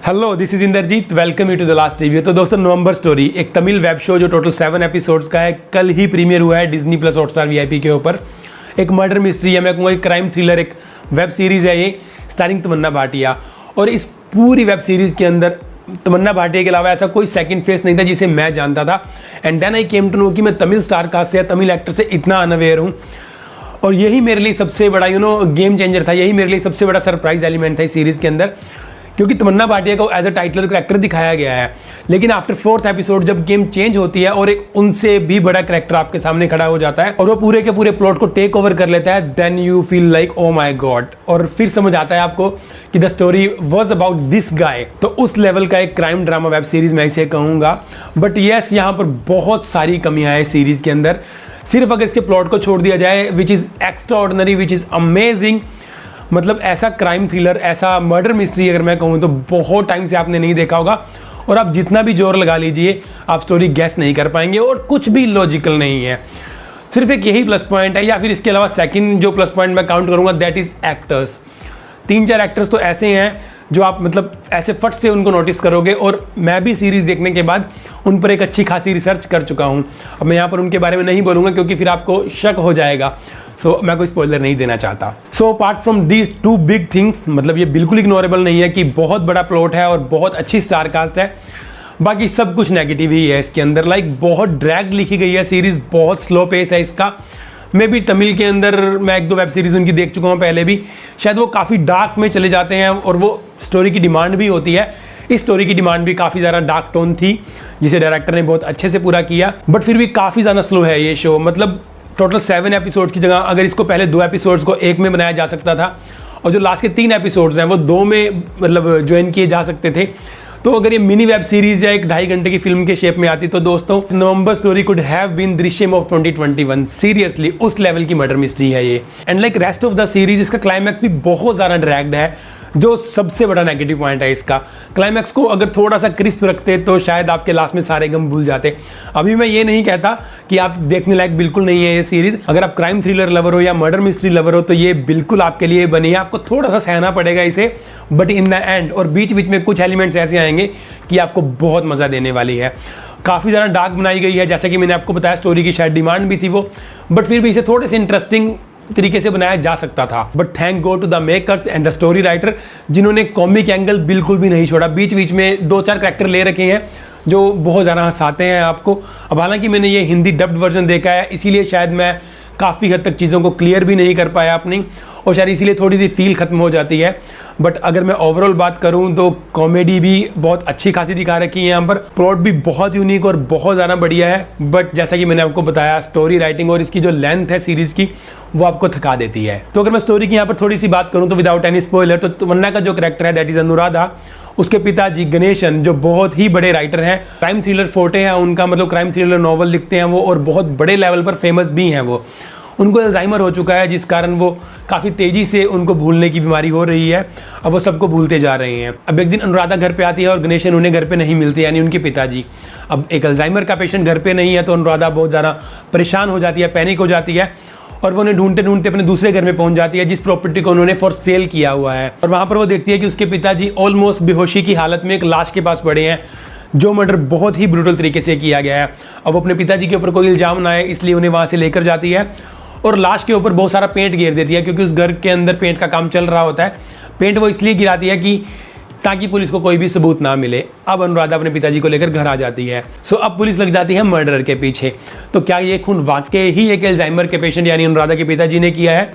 Hello, this is Indrajit. Welcome you to the last review. तो दोस्तों, November story एक Tamil web show जो total 7 episodes का है, कल ही प्रीमियर हुआ है डिज्नी प्लस हॉटस्टार वीआईपी के ऊपर। एक मर्डर मिस्ट्री है, मैं कहूँगा एक क्राइम थ्रिलर, एक वेब सीरीज़ है ये, स्टारिंग तमन्ना भाटिया। और इस पूरी वेब सीरीज़ के अंदर तमन्ना भाटिया के अलावा ऐसा कोई सेकंड फेस नहीं था जिसे मैं जानता था। And then I came to know कि मैं तमिल स्टार कास्ट से, तमिल एक्टर से इतना अनअवेयर हूँ। और यही मेरे लिए सबसे बड़ा गेम चेंजर था, यही मेरे लिए सबसे बड़ा सरप्राइज एलिमेंट था इस सीरीज़ के अंदर, क्योंकि तमन्ना भाटिया को एज अ टाइटलर करैक्टर दिखाया गया है, लेकिन आफ्टर 4th एपिसोड जब गेम चेंज होती है और एक उनसे भी बड़ा करैक्टर आपके सामने खड़ा हो जाता है और वो पूरे के पूरे प्लॉट को टेक ओवर कर लेता है, then you feel like oh my God. और फिर समझ आता है आपको कि the story was about this guy. तो उस लेवल का एक क्राइम ड्रामा वेब सीरीज मैं इसे कहूँगा। बट येस, यहाँ पर बहुत सारी कमियाँ हैं सीरीज के अंदर। सिर्फ अगर इसके प्लॉट को छोड़ दिया जाए, which is extra ordinary, which is amazing. मतलब ऐसा क्राइम थ्रिलर, ऐसा मर्डर मिस्ट्री अगर मैं कहूँ तो बहुत टाइम से आपने नहीं देखा होगा। और आप जितना भी जोर लगा लीजिए, आप स्टोरी गैस नहीं कर पाएंगे और कुछ भी लॉजिकल नहीं है। सिर्फ एक यही प्लस पॉइंट है, या फिर इसके अलावा सेकंड जो प्लस पॉइंट मैं काउंट करूँगा, दैट इज़ एक्टर्स। 3-4 एक्टर्स तो ऐसे हैं जो आप मतलब ऐसे फट से उनको नोटिस करोगे। और मैं भी सीरीज़ देखने के बाद उन पर एक अच्छी खासी रिसर्च कर चुका हूँ। अब मैं यहाँ पर उनके बारे में नहीं बोलूँगा क्योंकि फिर आपको शक हो जाएगा। मैं कोई स्पॉइलर नहीं देना चाहता। Apart from these 2 big things, मतलब ये बिल्कुल इग्नोरेबल नहीं है कि बहुत बड़ा प्लॉट है और बहुत अच्छी स्टार कास्ट है, बाकी सब कुछ नेगेटिव ही है इसके अंदर। बहुत ड्रैग लिखी गई है सीरीज़, बहुत स्लो पेस है इसका। मैं भी तमिल के अंदर मैं 1-2 वेब सीरीज़ उनकी देख चुका हूँ पहले भी, शायद वो काफ़ी डार्क में चले जाते हैं और वो स्टोरी की डिमांड भी होती है। इस स्टोरी की डिमांड भी काफ़ी ज़्यादा डार्क टोन थी, जिसे डायरेक्टर ने बहुत अच्छे से पूरा किया। बट फिर भी काफ़ी ज़्यादा स्लो है ये शो। मतलब टोटल 7 एपिसोड की जगह अगर इसको पहले 2 एपिसोड्स को 1 में बनाया जा सकता था और जो लास्ट के 3 एपिसोड्स हैं वो 2 में मतलब ज्वाइन किए जा सकते थे, तो अगर ये मिनी वेब सीरीज या एक 2.5 घंटे की फिल्म के शेप में आती तो दोस्तों, November story could have been Drishyam of 2021। Seriously उस लेवल की मर्डर मिस्ट्री है ये। And like rest of the series, इसका क्लाइमैक्स भी बहुत ज़्यादा ड्रैग्ड है, जो सबसे बड़ा नेगेटिव पॉइंट है इसका। क्लाइमैक्स को अगर थोड़ा सा क्रिस्प रखते तो शायद आपके लास्ट में सारे गम भूल जाते। अभी मैं ये नहीं कहता कि आप देखने लायक बिल्कुल नहीं है ये सीरीज। अगर आप क्राइम थ्रिलर लवर हो या मर्डर मिस्ट्री लवर हो तो ये बिल्कुल आपके लिए बनी है। आपको थोड़ा सा सहना पड़ेगा इसे, बट इन द एंड और बीच बीच में कुछ एलिमेंट्स ऐसे आएंगे कि आपको बहुत मज़ा देने वाली है। काफ़ी ज़्यादा डार्क बनाई गई है, जैसा कि मैंने आपको बताया, स्टोरी की शायद डिमांड भी थी वो, बट फिर भी इसे थोड़े से इंटरेस्टिंग तरीके से बनाया जा सकता था। But thank God to the makers and the story writer, जिन्होंने कॉमिक एंगल बिल्कुल भी नहीं छोड़ा। बीच बीच में 2-4 कैरेक्टर ले रखे हैं जो बहुत ज़्यादा हंसाते हैं आपको। अब हालांकि मैंने ये हिंदी डब्ड वर्जन देखा है, इसीलिए शायद मैं काफ़ी हद तक चीज़ों को क्लियर भी नहीं कर पाया अपनी, और शायद इसीलिए थोड़ी सी फील खत्म हो जाती है। बट अगर मैं ओवरऑल बात करूं तो कॉमेडी भी बहुत अच्छी खासी दिखा रखी है यहाँ पर, प्लॉट भी बहुत यूनिक और बहुत ज़्यादा बढ़िया है। बट जैसा कि मैंने आपको बताया, स्टोरी राइटिंग और इसकी जो लेंथ है सीरीज़ की, वो आपको थका देती है। तो अगर मैं स्टोरी की यहाँ पर थोड़ी सी बात करूँ तो विदाउट एनी स्पॉइलर, तो तमन्ना का जो करेक्टर है दैट इज़ अनुराधा, उसके पिताजी गणेशन जो बहुत ही बड़े राइटर हैं, क्राइम थ्रिलर फोर्टे हैं उनका, मतलब क्राइम थ्रिलर नॉवल लिखते हैं वो और बहुत बड़े लेवल पर फेमस भी हैं वो। उनको अल्जाइमर हो चुका है, जिस कारण वो काफ़ी तेज़ी से उनको भूलने की बीमारी हो रही है। अब वो सबको भूलते जा रहे हैं। अब एक दिन अनुराधा घर पे आती है और गणेशन उन्हें घर पे नहीं मिलते, यानी उनके पिताजी। अब एक अल्जाइमर का पेशेंट घर पे नहीं है तो अनुराधा बहुत ज़्यादा परेशान हो जाती है, पैनिक हो जाती है और वो उन्हें ढूंढते ढूंढते अपने दूसरे घर में पहुंच जाती है, जिस प्रॉपर्टी को उन्होंने फॉर सेल किया हुआ है। और वहाँ पर वो देखती है कि उसके पिताजी ऑलमोस्ट बेहोशी की हालत में एक लाश के पास पड़े हैं, जो मर्डर बहुत ही ब्रूटल तरीके से किया गया है। अब वो अपने पिताजी के ऊपर कोई इल्ज़ाम ना आए, इसलिए उन्हें वहाँ से लेकर जाती है और लाश के ऊपर बहुत सारा पेंट गिर देती है, क्योंकि उस घर के अंदर पेंट का काम चल रहा होता है। पेंट वो इसलिए गिराती है कि ताकि पुलिस को कोई भी सबूत ना मिले। अब अनुराधा अपने पिताजी को लेकर घर आ जाती है। अब पुलिस लग जाती है मर्डरर के पीछे। तो क्या ये खून वाकई ही एक अल्जाइमर के पेशेंट यानी अनुराधा के पिताजी ने किया है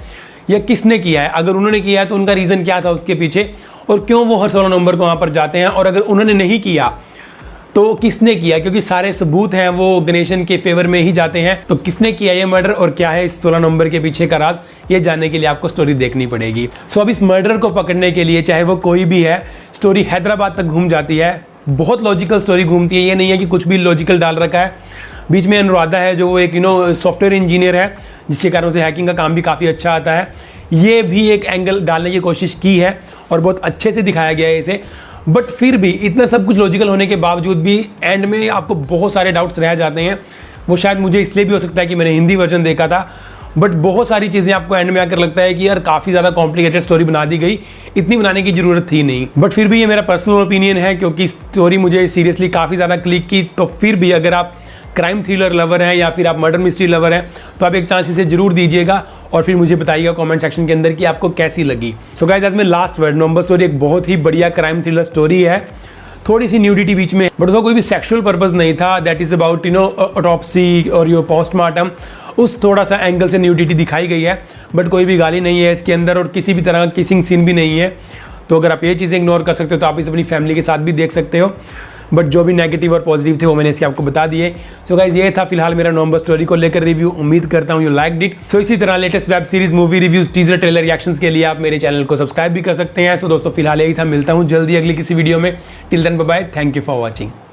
या किसने किया है? अगर उन्होंने किया है तो उनका रीज़न क्या था उसके पीछे, और क्यों वो हर 16 नवंबर को वहाँ पर जाते हैं? और अगर उन्होंने नहीं किया तो किसने किया? क्योंकि सारे सबूत हैं वो गणेशन के फेवर में ही जाते हैं। तो किसने किया ये मर्डर और क्या है इस 16 नवंबर के पीछे का राज, ये जानने के लिए आपको स्टोरी देखनी पड़ेगी। अब इस मर्डर को पकड़ने के लिए, चाहे वो कोई भी है, स्टोरी हैदराबाद तक घूम जाती है। बहुत लॉजिकल स्टोरी घूमती है, ये नहीं है कि कुछ भी लॉजिकल डाल रखा है। बीच में अनुराधा है जो एक सॉफ्टवेयर इंजीनियर है, जिसके कारण उसे हैकिंग का काम भी काफ़ी अच्छा आता है। ये भी एक एंगल डालने की कोशिश की है और बहुत अच्छे से दिखाया गया है इसे। बट फिर भी इतना सब कुछ लॉजिकल होने के बावजूद भी एंड में आपको बहुत सारे डाउट्स रह जाते हैं। वो शायद मुझे इसलिए भी हो सकता है कि मैंने हिंदी वर्जन देखा था बट बहुत सारी चीज़ें आपको एंड में आकर लगता है कि यार काफ़ी ज़्यादा कॉम्प्लिकेटेड स्टोरी बना दी गई, इतनी बनाने की ज़रूरत थी नहीं। बट फिर भी ये मेरा पर्सनल ओपिनियन है, क्योंकि स्टोरी मुझे सीरियसली काफ़ी ज़्यादा क्लिक की। तो फिर भी अगर आप क्राइम थ्रिलर लवर हैं या फिर आप मर्डर मिस्ट्री लवर हैं तो आप एक चांस इसे जरूर दीजिएगा और फिर मुझे बताइएगा कमेंट सेक्शन के अंदर कि आपको कैसी लगी। सो गाइस, आज में लास्ट वर्ड, नवंबर स्टोरी एक बहुत ही बढ़िया क्राइम थ्रिलर स्टोरी है। थोड़ी सी न्यूडिटी बीच में, बट उसका कोई भी सेक्सुअल पर्पस नहीं था। दैट इज अबाउट ऑटोप्सी और योर पोस्टमार्टम, उस थोड़ा सा एंगल से न्यूडिटी दिखाई गई है, बट कोई भी गाली नहीं है इसके अंदर और किसी भी तरह का किसिंग सीन भी नहीं है। तो अगर आप ये चीज़ें इग्नोर कर सकते हो तो आप इसे अपनी फैमिली के साथ भी देख सकते हो। बट जो भी नेगेटिव और पॉजिटिव थे वो मैंने इसके आपको बता दिए। सो गाइज, ये था फिलहाल मेरा नवंबर स्टोरी को लेकर रिव्यू। उम्मीद करता हूँ यू लाइक्ड इट। सो इसी तरह latest web series, movie reviews, teaser, trailer reactions के लिए आप मेरे चैनल को सब्सक्राइब भी कर सकते हैं। सो दोस्तों फिलहाल यही था, मिलता हूँ जल्दी अगली किसी वीडियो में। Till then bye bye, thank you for watching.